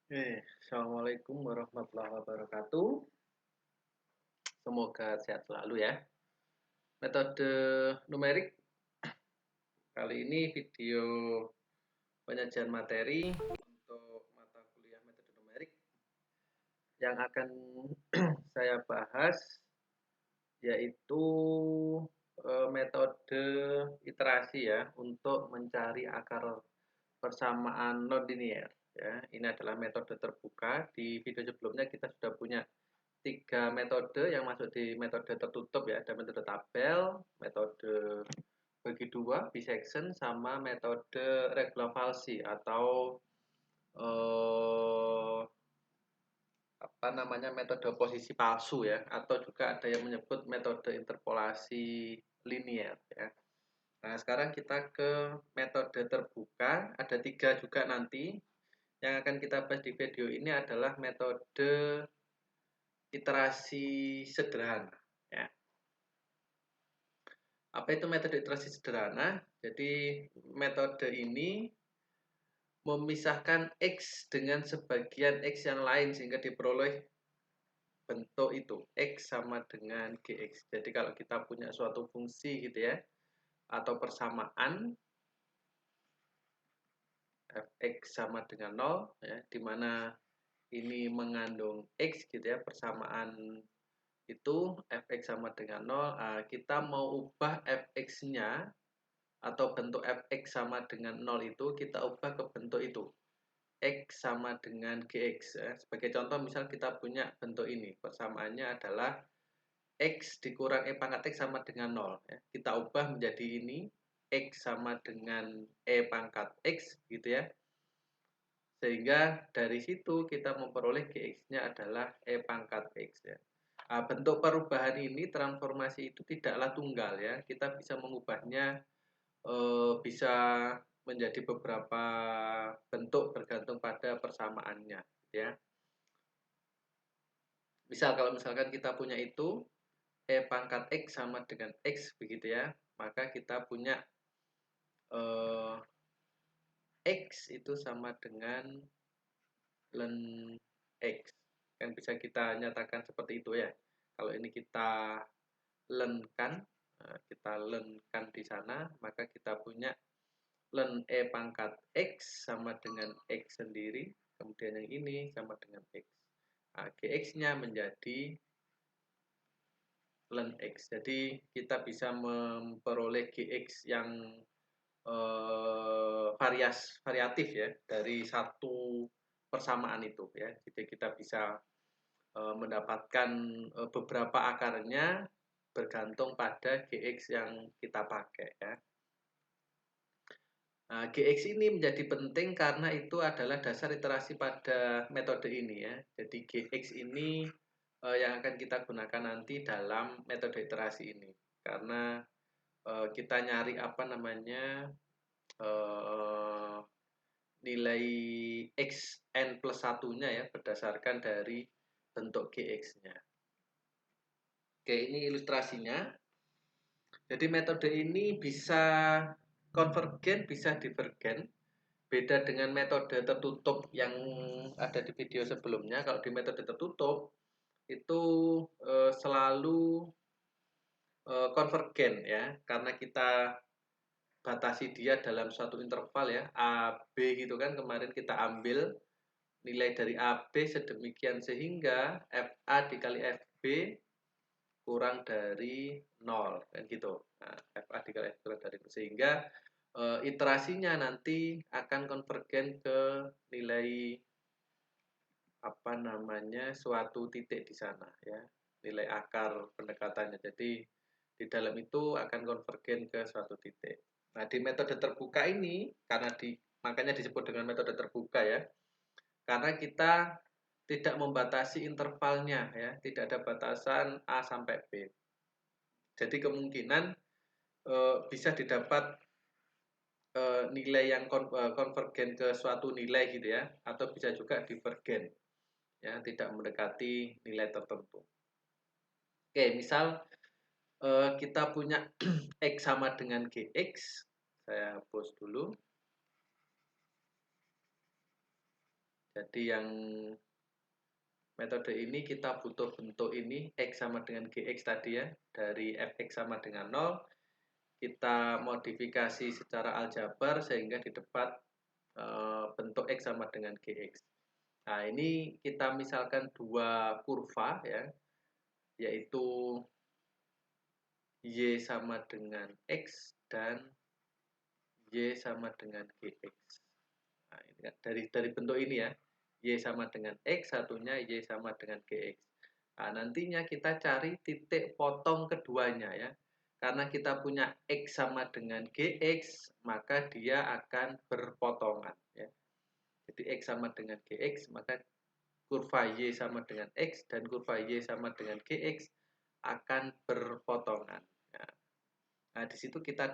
Assalamualaikum warahmatullahi wabarakatuh. Semoga sehat selalu ya. Metode numerik kali ini video penyajian materi untuk mata kuliah metode numerik yang akan saya bahas yaitu metode iterasi ya untuk mencari akar persamaan nonlinier ya. Ini adalah metode terbuka. Di video sebelumnya kita sudah punya 3 metode yang masuk di metode tertutup ya. Ada metode tabel, metode bagi dua, bisection, sama metode regular falsi atau eh, apa namanya metode posisi palsu ya, atau juga ada yang menyebut metode interpolasi linier ya. Nah, sekarang kita ke metode terbuka. Ada 3 juga nanti. Yang akan kita bahas di video ini adalah metode iterasi sederhana. Ya. Apa itu metode iterasi sederhana? Jadi metode ini memisahkan X dengan sebagian X yang lain sehingga diperoleh bentuk itu. X sama dengan GX. Jadi kalau kita punya suatu fungsi gitu ya, atau persamaan fx sama dengan 0 ya, di mana ini mengandung X gitu ya, persamaan itu fx sama dengan 0, kita mau ubah fx-nya atau bentuk fx sama dengan 0 itu kita ubah ke bentuk itu. X sama dengan gx ya. Sebagai contoh misal kita punya bentuk ini, persamaannya adalah X dikurang E pangkat X sama dengan 0 ya. Kita ubah menjadi ini, X sama dengan E pangkat X gitu ya. Sehingga dari situ kita memperoleh gx-nya adalah E pangkat X ya. Bentuk perubahan ini, transformasi itu tidaklah tunggal ya. Kita bisa mengubahnya bisa menjadi beberapa bentuk bergantung pada persamaannya ya. Misal kalau misalkan kita punya itu E pangkat X sama dengan X begitu ya, maka kita punya eh, X itu sama dengan len X. Kan bisa kita nyatakan seperti itu ya. Kalau ini kita lenkan, kita lenkan di sana, maka kita punya len E pangkat X sama dengan X sendiri, kemudian yang ini sama dengan X. GX-nya menjadi len X. Jadi kita bisa memperoleh GX yang variatif ya dari satu persamaan itu ya. Jadi kita bisa mendapatkan beberapa akarnya bergantung pada GX yang kita pakai ya. Nah, GX ini menjadi penting karena itu adalah dasar iterasi pada metode ini ya. Jadi GX ini yang akan kita gunakan nanti dalam metode iterasi ini. Karena kita nyari apa namanya nilai xn plus satunya ya berdasarkan dari bentuk gx-nya. Oke, ini ilustrasinya. Jadi metode ini bisa konvergen, bisa divergen. Beda dengan metode tertutup yang ada di video sebelumnya. Kalau di metode tertutup itu selalu konvergen ya, karena kita batasi dia dalam suatu interval ya, A, B gitu kan. Kemarin kita ambil nilai dari AB sedemikian sehingga FA dikali FB kurang dari 0 kan gitu. Nah, FA dikali FB kurang dari 0 sehingga iterasinya nanti akan konvergen ke nilai apa namanya suatu titik di sana ya, nilai akar pendekatannya. Jadi di dalam itu akan konvergen ke suatu titik. Nah, di metode terbuka ini makanya disebut dengan metode terbuka ya. Karena kita tidak membatasi intervalnya ya, tidak ada batasan A sampai B. Jadi kemungkinan bisa didapat nilai yang konvergen ke suatu nilai gitu ya, atau bisa juga divergen ya, tidak mendekati nilai tertentu. Oke, misal kita punya X sama dengan GX, saya hapus dulu. Jadi yang metode ini kita butuh bentuk ini X sama dengan GX tadi ya. Dari Fx sama dengan 0, kita modifikasi secara aljabar sehingga didapat bentuk X sama dengan GX. Nah, ini kita misalkan dua kurva ya, yaitu Y sama dengan X dan Y sama dengan GX. Nah, ini kan dari bentuk ini ya, Y sama dengan X, satunya Y sama dengan GX. Nah, nantinya kita cari titik potong keduanya ya. Karena kita punya X sama dengan GX, maka dia akan berpotongan ya. Jadi X sama dengan GX, maka kurva Y sama dengan X dan kurva Y sama dengan GX akan berpotongan. Nah, di situ kita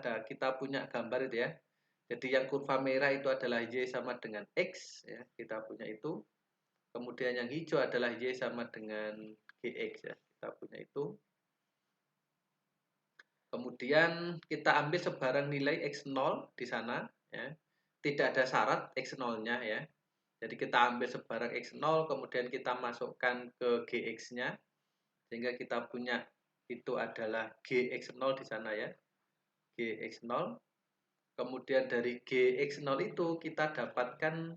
punya gambar itu ya. Jadi yang kurva merah itu adalah Y sama dengan X ya, kita punya itu. Kemudian yang hijau adalah Y sama dengan GX ya, kita punya itu. Kemudian kita ambil sebarang nilai X0 di sana ya. Tidak ada syarat X0-nya ya. Jadi kita ambil sebarang X0 kemudian kita masukkan ke GX-nya sehingga kita punya itu adalah GX0 di sana ya. GX0. Kemudian dari GX0 itu kita dapatkan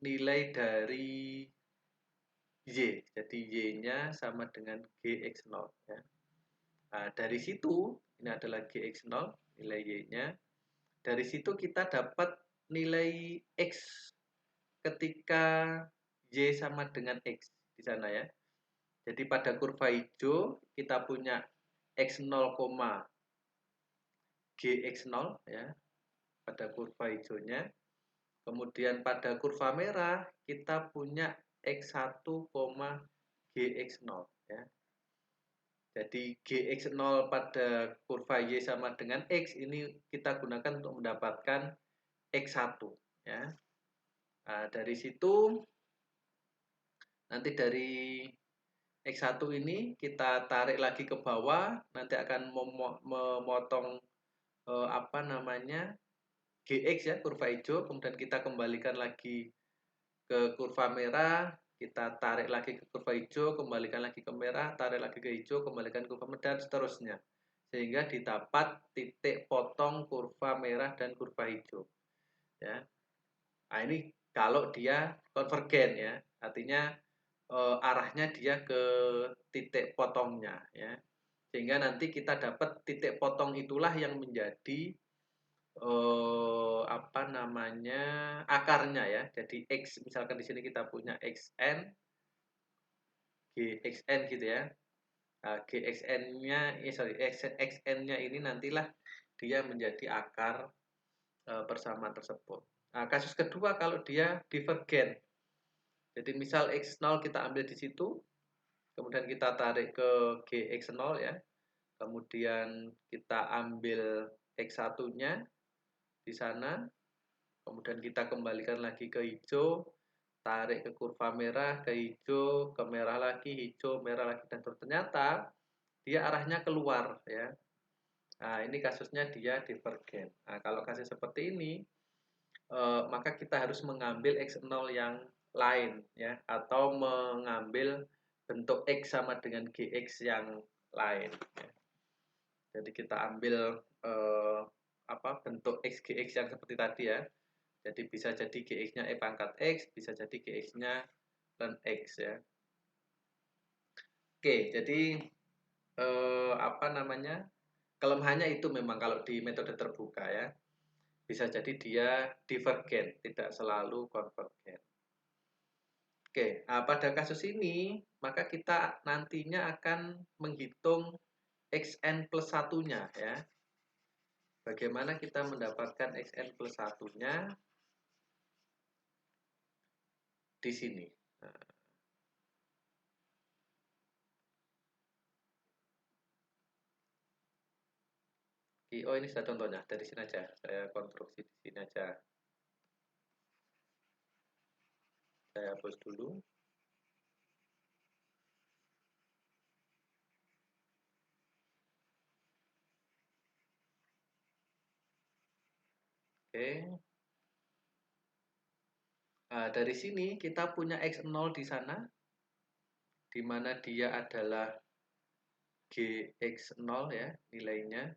nilai dari Y. Jadi Y-nya sama dengan GX0 ya. Nah, dari situ ini adalah GX0 nilai Y-nya. Dari situ kita dapat nilai X ketika Y sama dengan X di sana ya. Jadi pada kurva hijau kita punya X0, GX0 ya pada kurva hijaunya. Kemudian pada kurva merah kita punya X1, GX0 ya. Jadi GX0 pada kurva Y sama dengan X ini kita gunakan untuk mendapatkan X1 ya. Nah, dari situ nanti dari X1 ini kita tarik lagi ke bawah, nanti akan memotong apa namanya GX ya, kurva hijau, kemudian kita kembalikan lagi ke kurva merah, kita tarik lagi ke kurva hijau, kembalikan lagi ke merah, tarik lagi ke hijau, kembalikan ke kurva merah, dan seterusnya. Sehingga didapat titik potong kurva merah dan kurva hijau. Ya. Nah, ini kalau dia konvergen ya, artinya arahnya dia ke titik potongnya ya. Sehingga nanti kita dapat titik potong itulah yang menjadi apa namanya akarnya ya. Jadi X misalkan di sini kita punya XN, GXN gitu ya. Nah, GXN-nya XN-nya ini nantilah dia menjadi akar persamaan tersebut. Nah, kasus kedua kalau dia divergen. Jadi misal X0 kita ambil di situ, kemudian kita tarik ke GX0 ya. Kemudian kita ambil X1-nya di sana, kemudian kita kembalikan lagi ke hijau, tarik ke kurva merah, ke hijau, ke merah lagi, hijau, merah lagi, dan ternyata dia arahnya keluar ya. Nah, ini kasusnya dia divergen. Nah, kalau kasus seperti ini, maka kita harus mengambil X0 yang lain ya, atau mengambil bentuk X sama dengan GX yang lain ya. Jadi kita ambil bentuk X GX yang seperti tadi ya. Jadi bisa jadi GX-nya E pangkat X, bisa jadi GX-nya ln X ya. Oke, jadi kelemahannya itu memang kalau di metode terbuka ya. Bisa jadi dia divergen, tidak selalu konvergen. Oke, nah pada kasus ini maka kita nantinya akan menghitung Xn plus satunya ya. Bagaimana kita mendapatkan Xn plus satunya di sini. Nah, oh ini sudah contohnya, dari sini aja. Saya konstruksi di sini aja. Saya hapus dulu. Oke. Dari sini kita punya X0 di sana, di mana dia adalah GX0 ya, nilainya.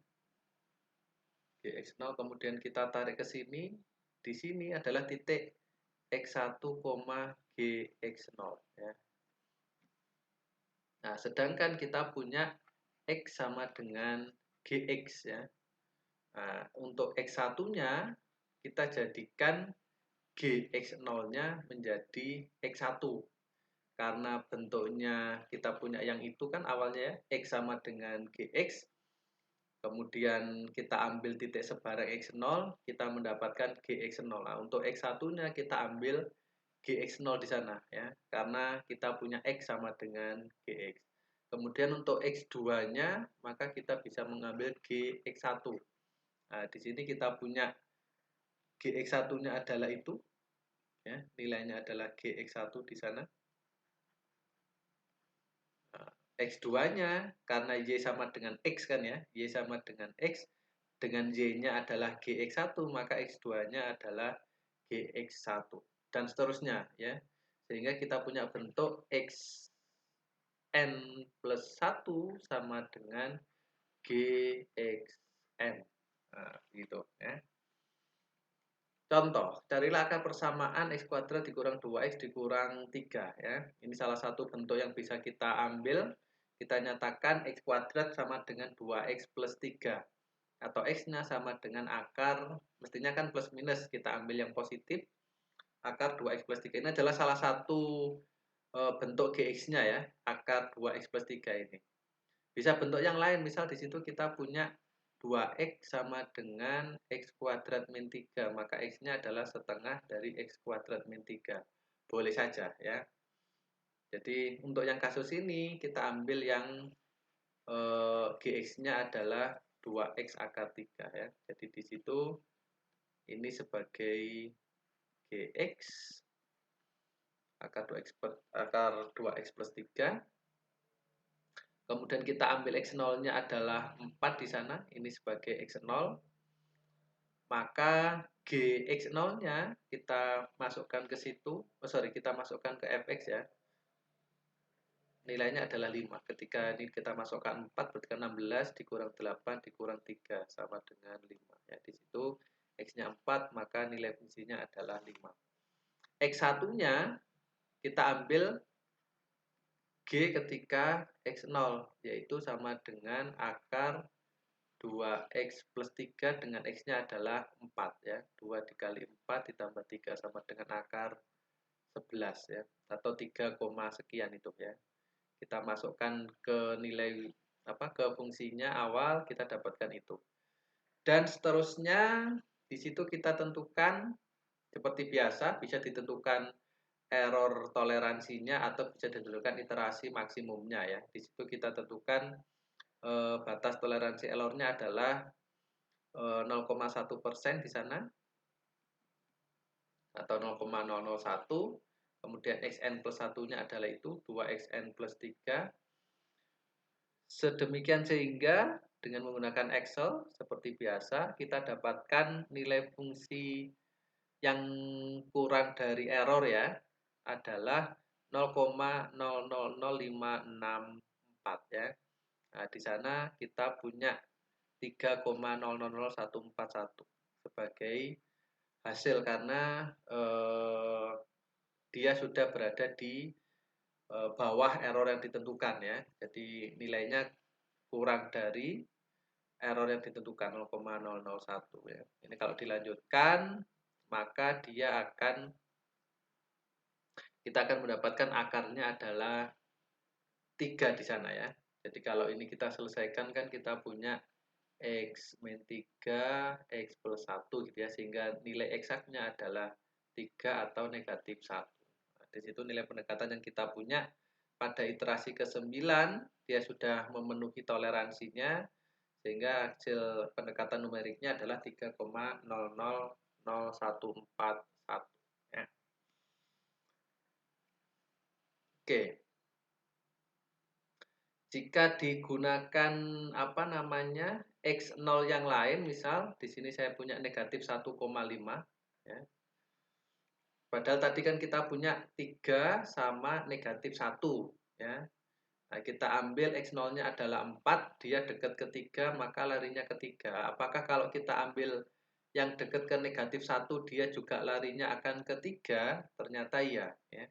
GX0, kemudian kita tarik ke sini. Di sini adalah titik X1, GX0 ya. Nah, sedangkan kita punya X sama dengan GX ya. Nah, untuk X1-nya kita jadikan GX0-nya menjadi X1. Karena bentuknya kita punya yang itu kan awalnya ya, X sama dengan GX. Kemudian kita ambil titik sebarang X0, kita mendapatkan GX0. Nah, untuk X1-nya kita ambil GX0 di sana ya, karena kita punya X sama dengan GX. Kemudian untuk X2-nya, maka kita bisa mengambil GX1. Nah, di sini kita punya GX1-nya adalah itu ya, nilainya adalah GX1 di sana. X2-nya karena Y sama dengan X kan ya, Y sama dengan X, dengan Y-nya adalah GX1, maka X2-nya adalah GX1 dan seterusnya ya. Sehingga kita punya bentuk XN plus 1 sama dengan GXN. Nah, gitu ya. Contoh, carilah akar persamaan X kuadrat dikurang 2X dikurang 3 ya. Ini salah satu bentuk yang bisa kita ambil. Kita nyatakan X kuadrat sama dengan 2X plus 3. Atau X-nya sama dengan akar, mestinya kan plus minus, kita ambil yang positif. Akar 2X plus 3 ini adalah salah satu bentuk GX-nya ya, akar 2X plus 3 ini. Bisa bentuk yang lain, misal di situ kita punya 2X sama dengan X kuadrat min 3, maka X-nya adalah setengah dari X kuadrat min 3. Boleh saja ya. Jadi untuk yang kasus ini kita ambil yang GX-nya adalah 2X akar 3 ya. Jadi di situ ini sebagai GX akar 2X plus 3. Kemudian kita ambil X0-nya adalah 4 di sana, ini sebagai X0. Maka GX0-nya kita masukkan ke situ, kita masukkan ke fx ya. Nilainya adalah 5. Ketika ini kita masukkan 4, berarti 16 dikurang 8 dikurang 3 sama dengan 5. Ya, di situ X-nya 4, maka nilai fungsinya adalah 5. X1-nya kita ambil G ketika X0, yaitu sama dengan akar 2X plus 3 dengan X-nya adalah 4 ya. 2 dikali 4 ditambah 3 sama dengan akar 11 ya. Atau 3, sekian itu ya. Kita masukkan ke nilai ke fungsinya awal, kita dapatkan itu. Dan seterusnya di situ kita tentukan seperti biasa, bisa ditentukan error toleransinya atau bisa ditentukan iterasi maksimumnya ya. Di situ kita tentukan batas toleransi errornya adalah 0,1% di sana atau 0,001. Kemudian xn plus 1-nya adalah itu 2xn plus 3. Sedemikian sehingga dengan menggunakan Excel seperti biasa kita dapatkan nilai fungsi yang kurang dari error ya adalah 0,000564 ya. Nah, di sana kita punya 3,000141 sebagai hasil karena dia sudah berada di bawah error yang ditentukan ya. Jadi nilainya kurang dari error yang ditentukan 0,001 ya. Ini kalau dilanjutkan maka kita akan mendapatkan akarnya adalah 3 di sana ya. Jadi kalau ini kita selesaikan kan kita punya X min 3, X plus 1 gitu ya. Sehingga nilai eksaknya adalah 3 atau negatif 1. Nah, di situ nilai pendekatan yang kita punya pada iterasi ke-9 dia sudah memenuhi toleransinya. Sehingga hasil pendekatan numeriknya adalah 3,000141 ya. Oke. Jika digunakan X0 yang lain, misal di sini saya punya negatif 1,5 ya. Padahal tadi kan kita punya 3 sama negatif 1 ya. Nah, kita ambil X0-nya adalah 4, dia dekat ke 3, maka larinya ke 3. Apakah kalau kita ambil yang dekat ke negatif 1, dia juga larinya akan ke 3? Ternyata iya. Ya.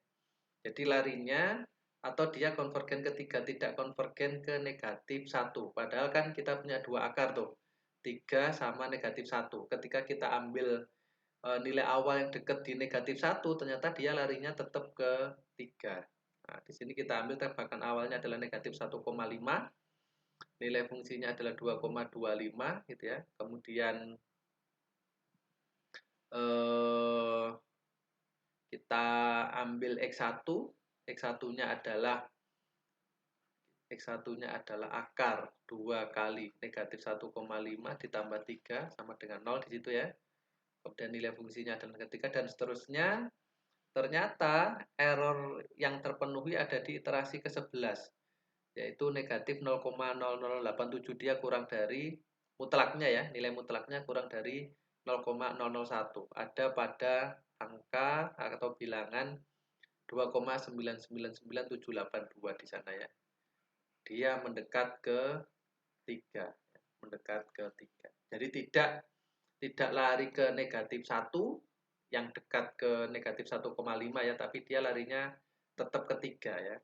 Jadi larinya atau dia konvergen ke 3, tidak konvergen ke negatif 1. Padahal kan kita punya 2 akar tuh, 3 sama negatif 1. Ketika kita ambil nilai awal yang dekat di negatif 1, ternyata dia larinya tetap ke 3. Nah, di sini kita ambil tebakan awalnya adalah negatif 1,5, nilai fungsinya adalah 2,25 gitu ya. Kemudian kita ambil X1, X1-nya adalah akar 2 kali negatif 1,5 ditambah 3 sama dengan 0 di situ ya. Kemudian nilai fungsinya adalah ketiga dan seterusnya. Ternyata error yang terpenuhi ada di iterasi ke-11, yaitu negatif 0,0087, dia kurang dari mutlaknya ya, nilai mutlaknya kurang dari 0,001. Ada pada angka atau bilangan 2,999782 di sana ya. Dia mendekat ke 3, mendekat ke 3. Jadi tidak lari ke negatif 1 yang dekat ke negatif 1,5 ya, tapi dia larinya tetap ke 3 ya.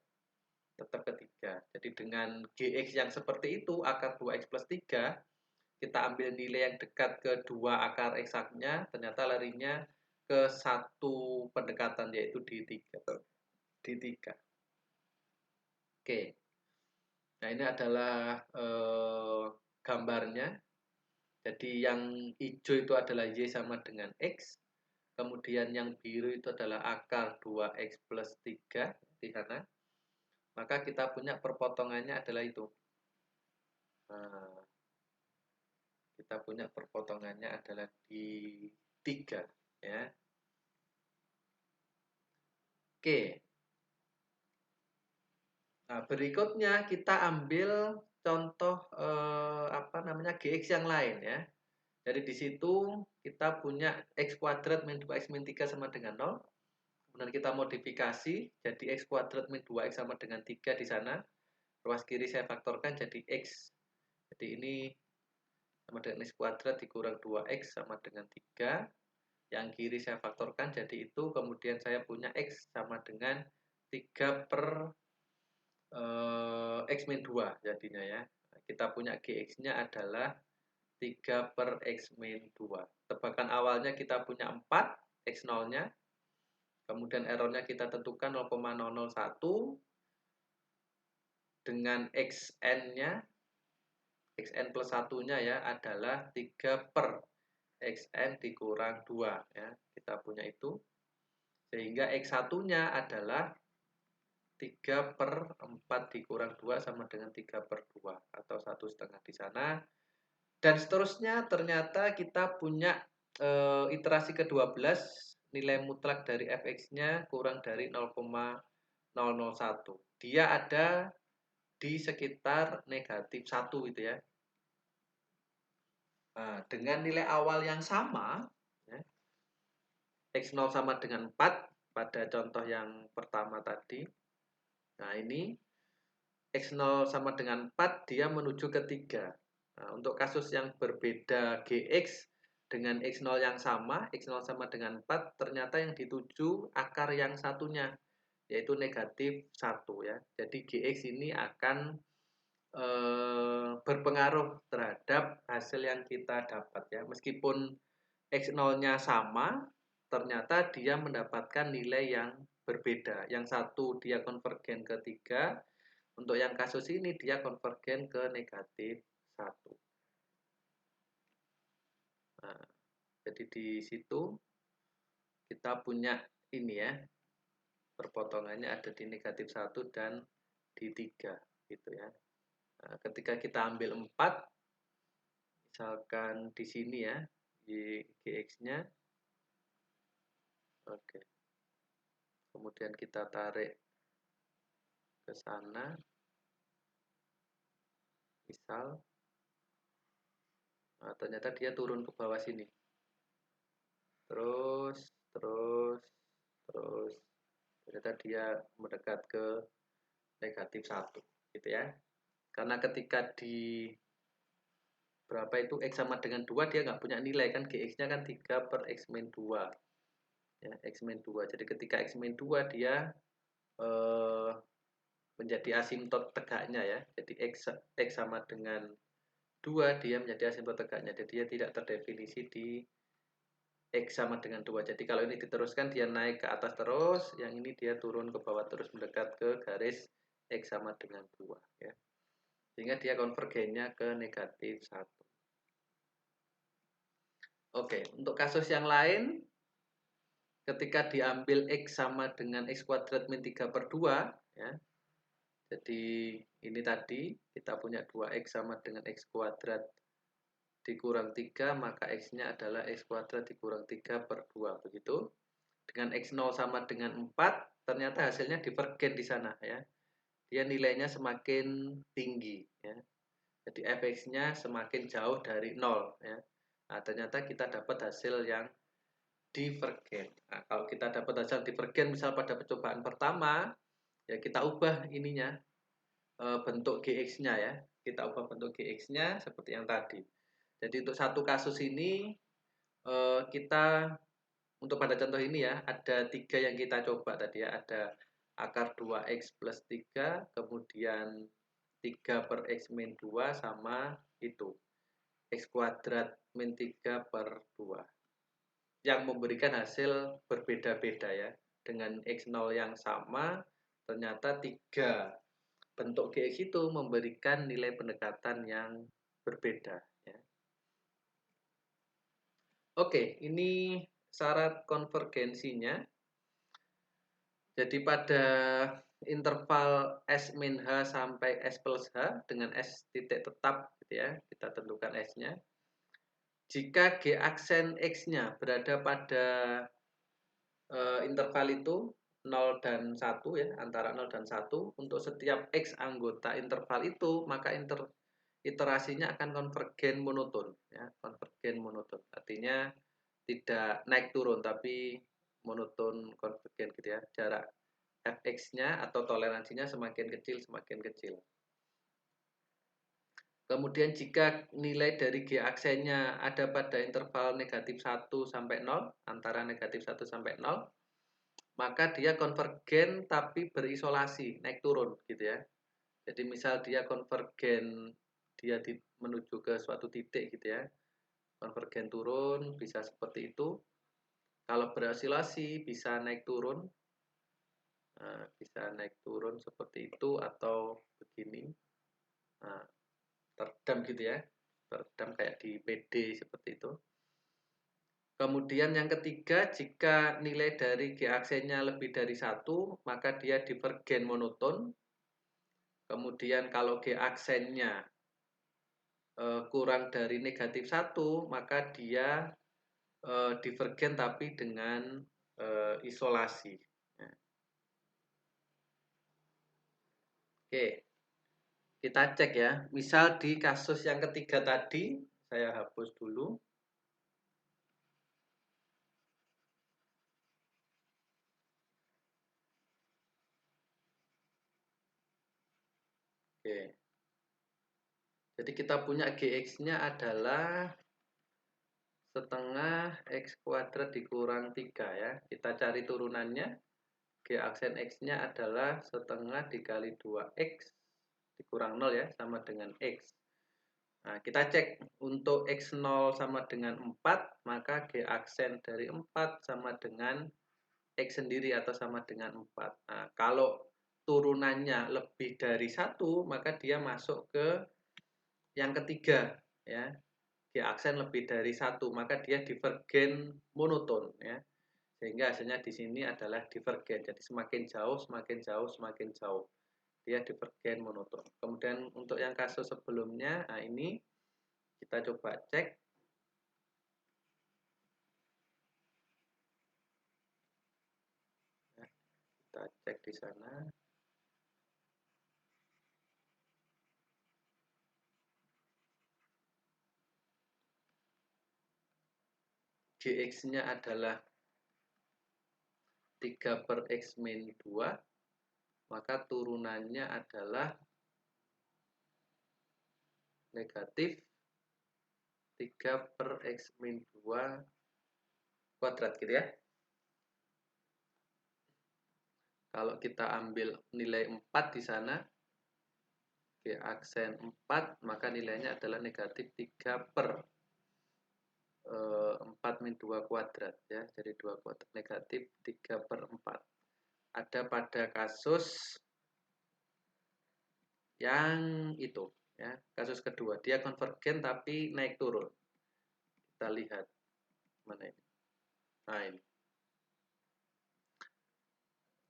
Tetap ke 3. Jadi dengan GX yang seperti itu, akar 2X plus 3, kita ambil nilai yang dekat ke 2 akar eksaknya, ternyata larinya ke satu pendekatan, yaitu di 3. Di 3. Oke. Nah, ini adalah gambarnya. Jadi yang hijau itu adalah Y sama dengan X. Kemudian yang biru itu adalah akar 2X plus 3 di sana. Maka kita punya perpotongannya adalah itu. Nah, kita punya perpotongannya adalah di 3 ya. Oke. Nah, berikutnya kita ambil contoh GX yang lain ya. Jadi di situ kita punya X kuadrat min 2X min 3 sama dengan 0. Kemudian kita modifikasi jadi X kuadrat min 2X sama dengan 3 di sana. Ruas kiri saya faktorkan jadi X. Jadi ini sama dengan X kuadrat dikurang 2X sama dengan 3. Yang kiri saya faktorkan jadi itu. Kemudian saya punya X sama dengan 3 per X min 2 jadinya ya. Kita punya GX-nya adalah 3 per X min 2. Tebakan awalnya kita punya 4, X0-nya. Kemudian errornya kita tentukan 0,001. Dengan XN-nya, XN plus 1-nya ya adalah 3 per XN dikurang 2 ya. Kita punya itu. Sehingga X1-nya adalah 3 per 4 dikurang 2 sama dengan 3 per 2 atau 1,5 di sana. Dan seterusnya ternyata kita punya iterasi ke-12, nilai mutlak dari fx-nya kurang dari 0,001. Dia ada di sekitar negatif 1 gitu ya. Nah, dengan nilai awal yang sama, ya, X0 sama dengan 4 pada contoh yang pertama tadi. Nah, ini X0 sama dengan 4, dia menuju ke 3. Nah, untuk kasus yang berbeda GX dengan X0 yang sama, X0 sama dengan 4, ternyata yang dituju akar yang satunya, yaitu negatif 1 ya. Jadi GX ini akan berpengaruh terhadap hasil yang kita dapat ya. Meskipun X0-nya sama, ternyata dia mendapatkan nilai yang berbeda. Yang satu dia konvergen ke 3, untuk yang kasus ini dia konvergen ke negatif 1. Nah, jadi di situ kita punya ini ya, perpotongannya ada di negatif 1 dan di 3 gitu ya. Nah, ketika kita ambil 4, misalkan di sini ya, di GX-nya. Oke. Kemudian kita tarik ke sana. Misal, nah, ternyata dia turun ke bawah sini. Terus ternyata dia mendekat ke negatif 1 gitu ya. Karena ketika di berapa itu X sama dengan 2 dia nggak punya nilai kan, Gx-nya kan 3 per X min 2 ya, X min 2. Jadi ketika X min 2 dia menjadi asimtot tegaknya ya. Jadi X sama dengan 2 dia menjadi asimtot tegaknya. Jadi dia tidak terdefinisi di X sama dengan 2. Jadi kalau ini diteruskan dia naik ke atas terus, yang ini dia turun ke bawah terus mendekat ke garis X sama dengan 2 ya. Sehingga dia konvergennya ke negatif 1. Oke, untuk kasus yang lain ketika diambil X sama dengan X kuadrat min 3 per 2 ya. Jadi ini tadi kita punya 2X sama dengan X kuadrat dikurang 3, maka X-nya adalah X kuadrat dikurang 3 per 2 begitu. Dengan X0 sama dengan 4, ternyata hasilnya divergen di sana ya. Dia nilainya semakin tinggi ya. Jadi fx-nya semakin jauh dari 0 ya. Nah, ternyata kita dapat hasil yang divergen. Nah, kalau kita dapat hasil divergen misal pada percobaan pertama, ya kita ubah ininya bentuk Gx-nya ya. Kita ubah bentuk Gx-nya seperti yang tadi. Jadi untuk satu kasus ini kita untuk pada contoh ini ya, ada 3 yang kita coba tadi ya. Ada akar 2X plus 3, kemudian 3 per X min 2 sama itu. X kuadrat min 3 per 2. Yang memberikan hasil berbeda-beda ya. Dengan X0 yang sama, ternyata 3 bentuk Gx itu memberikan nilai pendekatan yang berbeda ya. Oke, ini syarat konvergensinya. Jadi pada interval S min H sampai S plus H dengan S titik tetap gitu ya, kita tentukan S-nya. Jika G aksen X-nya berada pada interval itu 0 dan 1 ya, antara 0 dan 1, untuk setiap X anggota interval itu, maka iterasinya akan konvergen monoton ya, konvergen monoton. Artinya tidak naik turun tapi monoton konvergen gitu ya. Jarak fx-nya atau toleransinya semakin kecil semakin kecil. Kemudian jika nilai dari G aksennya ada pada interval negatif 1 sampai 0, antara negatif 1 sampai 0, maka dia konvergen tapi berisolasi, naik turun gitu ya. Jadi misal dia konvergen, dia menuju ke suatu titik gitu ya. Konvergen turun bisa seperti itu. Kalau berisolasi bisa naik turun. Nah, bisa naik turun seperti itu atau begini. Nah, teredam gitu ya. Teredam kayak di PD seperti itu. Kemudian yang ketiga, jika nilai dari G aksennya lebih dari 1, maka dia divergen monoton. Kemudian kalau G aksennya kurang dari negatif 1, maka dia divergen tapi dengan isolasi. Nah. Oke, kita cek ya. Misal di kasus yang ketiga tadi, saya hapus dulu. Oke. Jadi kita punya Gx-nya adalah setengah X kuadrat dikurang 3 ya. Kita cari turunannya. G aksen X-nya adalah setengah dikali 2X dikurang 0 ya, sama dengan X. Nah, kita cek untuk X0 sama dengan 4, maka G aksen dari 4 sama dengan X sendiri atau sama dengan 4. Nah, kalau turunannya lebih dari 1, maka dia masuk ke yang ketiga ya. G aksen lebih dari 1, maka dia divergen monoton ya. Sehingga hasilnya di sini adalah divergen. Jadi semakin jauh, semakin jauh, semakin jauh. Dia divergen monoton. Kemudian untuk yang kasus sebelumnya, nah ini kita coba cek. Nah, kita cek di sana. Gx-nya adalah 3 per X min 2, maka turunannya adalah negatif 3 per X min 2 kuadrat gitu ya. Kalau kita ambil nilai 4 di sana, G aksen 4, maka nilainya adalah negatif 3 per 4 min 2 kuadrat ya. Jadi 2 kuadrat negatif 3 per 4. Ada pada kasus yang itu ya, kasus kedua. Dia konvergen tapi naik turun. Kita lihat mana ini. Nah, ini.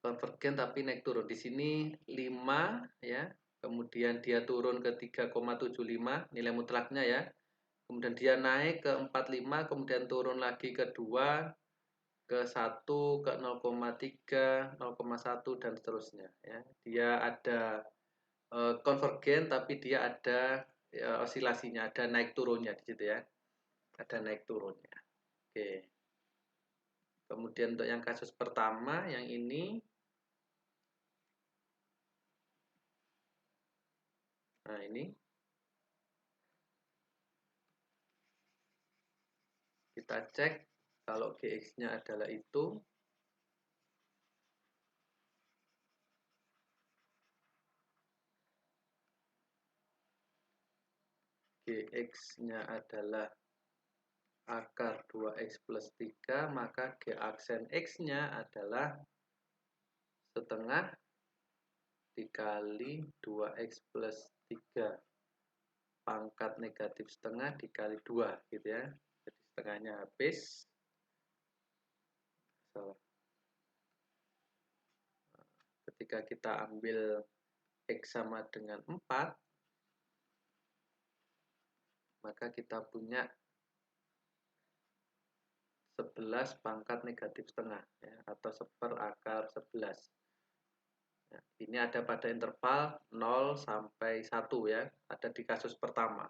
Konvergen tapi naik turun. Di sini 5 ya. Kemudian dia turun ke 3,75 nilai mutlaknya ya. Kemudian dia naik ke 45, kemudian turun lagi ke 2, ke 1, ke 0,3, 0,1 dan seterusnya ya. Dia ada konvergen tapi dia ada osilasinya, ada naik turunnya di situ ya. Ada naik turunnya. Oke. Kemudian untuk yang kasus pertama yang ini, nah ini kita cek kalau Gx-nya adalah itu, Gx-nya adalah akar 2x plus 3, maka G aksen X-nya adalah setengah dikali 2x plus 3 pangkat negatif setengah dikali 2 gitu ya. Jadi setengahnya habis. Ketika kita ambil X sama dengan 4, maka kita punya 11 pangkat negatif setengah ya, atau 1/4 akar 11. Ya, ini ada pada interval 0 sampai 1 ya, ada di kasus pertama.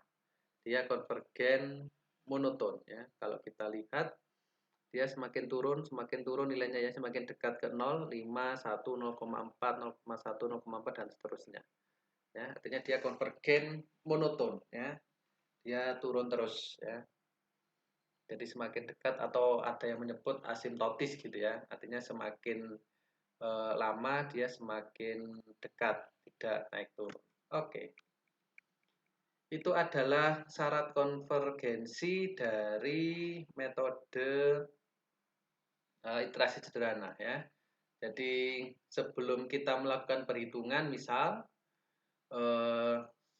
Dia konvergen monoton ya. Kalau kita lihat dia semakin turun nilainya ya, semakin dekat ke 0, 5, 1, 0,4, 0,1, 0,4 dan seterusnya. Ya, artinya dia konvergen monoton ya. Dia turun terus ya. Jadi semakin dekat atau ada yang menyebut asimptotis gitu ya. Artinya semakin lama dia semakin dekat, tidak naik turun. Oke. Itu adalah syarat konvergensi dari metode iterasi sederhana ya. Jadi sebelum kita melakukan perhitungan, misal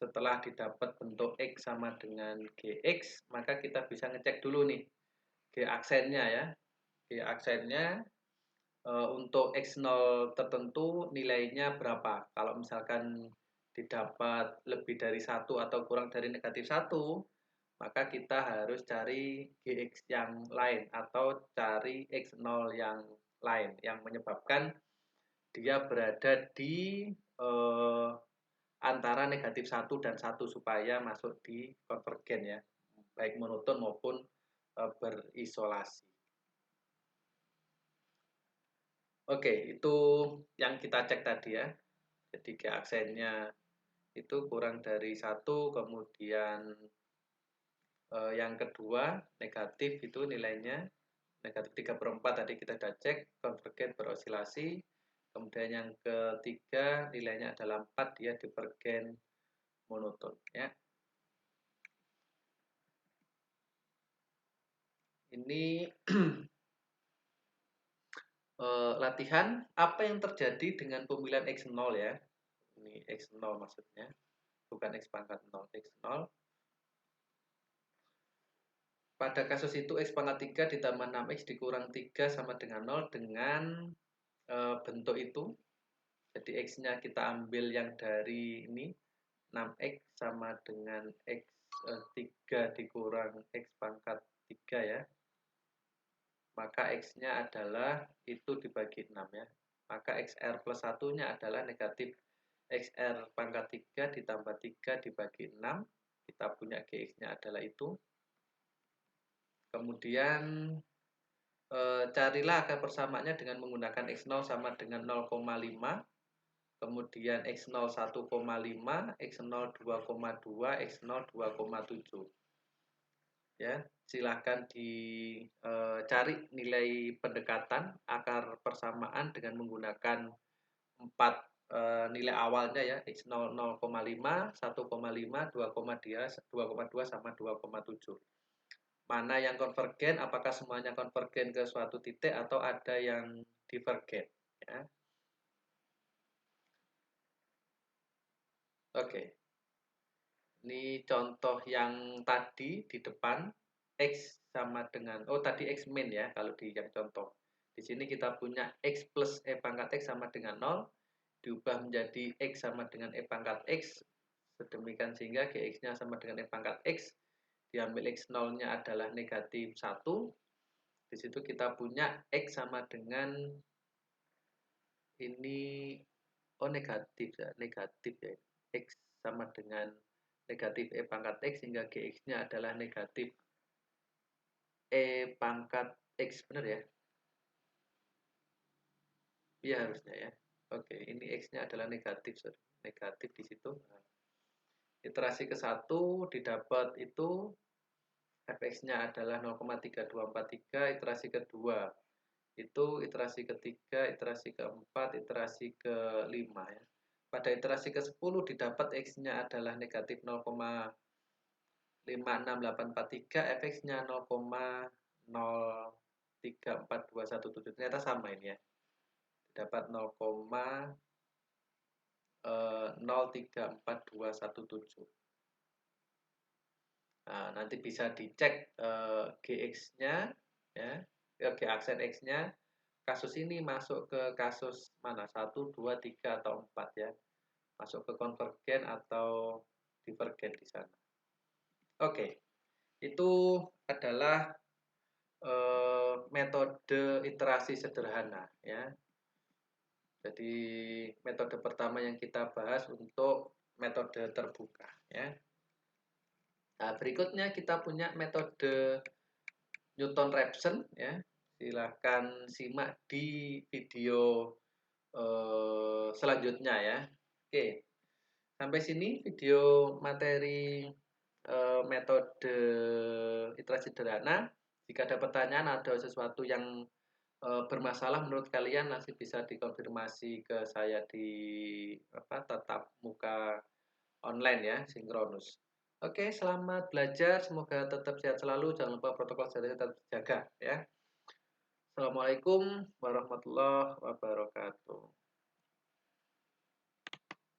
setelah didapat bentuk X sama dengan Gx, maka kita bisa ngecek dulu nih G aksennya ya. G aksennya untuk X0 tertentu nilainya berapa. Kalau misalkan didapat lebih dari 1 atau kurang dari negatif 1, maka kita harus cari Gx yang lain atau cari X0 yang lain yang menyebabkan dia berada di antara negatif 1 dan 1 supaya masuk di konvergen ya, baik monoton maupun berisolasi. Oke, itu yang kita cek tadi ya. Jadi G aksennya itu kurang dari 1, kemudian yang kedua negatif itu nilainya negatif 3/4 tadi kita sudah cek, konvergen berosilasi. Kemudian yang ketiga nilainya adalah 4, dia divergen monoton ya. Ini latihan apa yang terjadi dengan pemilihan X0 ya. Ini X0 maksudnya, bukan X pangkat 0, X0. Pada kasus itu X pangkat 3 ditambah 6X dikurang 3 sama dengan 0 dengan bentuk itu. Jadi X-nya kita ambil yang dari ini, 6X sama dengan X3 dikurang X pangkat 3 ya. Maka X-nya adalah itu dibagi 6 ya. Maka XR plus 1-nya adalah negatif XR pangkat 3 ditambah 3 dibagi 6. Kita punya GX-nya adalah itu. Kemudian Carilah akar persamaannya dengan menggunakan X0 sama dengan 0,5, kemudian X0 1,5, X0 2,2, X0 2,7. Ya, silahkan dicari nilai pendekatan akar persamaan dengan menggunakan 4 nilai awalnya ya, X0 0,5, 1,5, 2,2 sama 2,7. Mana yang konvergen, apakah semuanya konvergen ke suatu titik atau ada yang divergen ya. Oke. Ini contoh yang tadi di depan X sama dengan tadi X min ya kalau di yang contoh. Di sini kita punya X plus E pangkat X sama dengan 0 diubah menjadi X sama dengan E pangkat X sedemikian sehingga GX-nya sama dengan E pangkat X, diambil X0-nya adalah negatif 1. Di situ kita punya X sama dengan ini negatif ya, X sama dengan negatif E pangkat X hingga GX-nya adalah negatif E pangkat X, benar ya? Iya harusnya ya. Oke, ini X-nya adalah negatif, sorry. Negatif di situ. Nah, iterasi ke-1 didapat itu fx-nya adalah 0,3243, iterasi kedua itu iterasi ketiga, iterasi keempat, iterasi kelima ya. Pada iterasi ke-10 didapat X-nya adalah negatif 0,568443, fx-nya 0,034217. Ternyata sama ini ya. Dapat 0,034217. Nah, nanti bisa dicek GX-nya ya, G aksen X-nya. Kasus ini masuk ke kasus mana? 1, 2, 3 atau 4 ya. Masuk ke konvergen atau divergen di sana. Oke. Itu adalah metode iterasi sederhana ya. Jadi metode pertama yang kita bahas untuk metode terbuka ya. Nah, berikutnya kita punya metode Newton-Raphson ya. Silahkan simak di video selanjutnya ya. Oke. Sampai sini video materi metode iterasi sederhana. Jika ada pertanyaan, ada sesuatu yang bermasalah menurut kalian, nanti bisa dikonfirmasi ke saya di tatap muka online ya, sinkronus. Oke, selamat belajar. Semoga tetap sehat selalu. Jangan lupa protokol kesehatan tetap dijaga ya. Assalamualaikum warahmatullahi wabarakatuh.